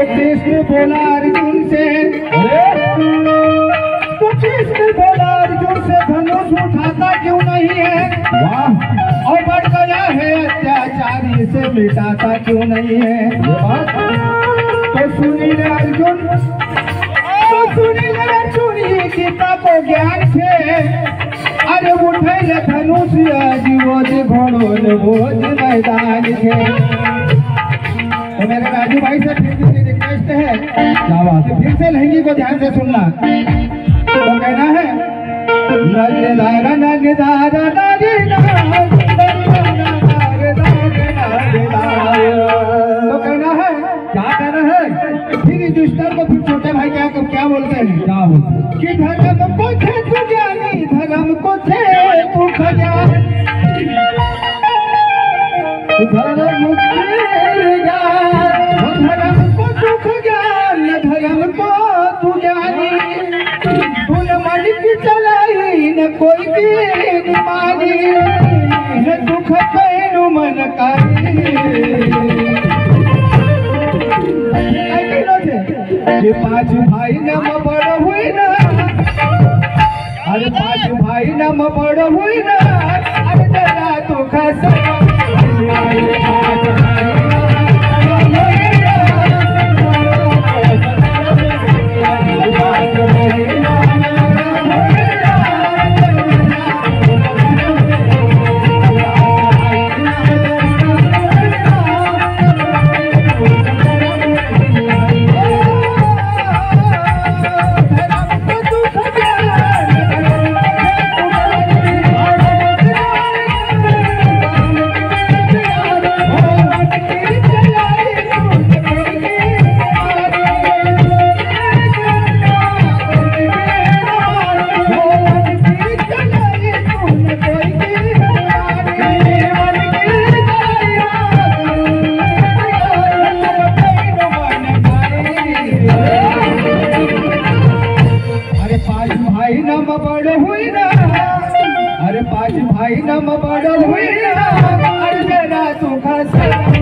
कृष्ण बोला अर्जुन से, तो कृष्ण बोला अर्जुन से धनुष उठाता क्यों नहीं है? वाह! और बढ़ गया है अत्याचारी से मिटाता क्यों नहीं है? तो सुनील अर्जुन, गीता को ज्ञान से अरे उठे धनुष जीवोज घोड़ों बोझ मैदान के। तो मेरे राजू भाई से फिर भी रिक्वेस्ट है, क्या बात है, फिर से लहंगी को ध्यान से सुनना। तो कहना है नगदारा नगदारा तो कहना है, क्या कहना है? फिर युधिष्ठिर को फिर छोटे भाई क्या बोलते हैं? क्या बोलते हैं कि धर्म को थे तू ज्ञानी, धर्म को थे तू खजानी, धर्म को सुख ज्ञान, धर्म को तू ज्ञानी, तून मन की चलाई न कोई की मानी, न दुख कैनु मन कारी। ये पांच भाई नम बड़ हुई ना, अरे पांच भाई नम बड़ हुई ना, अरे जरा तो खास भाई नम बड़ हुई ना, अरे जरा तू खास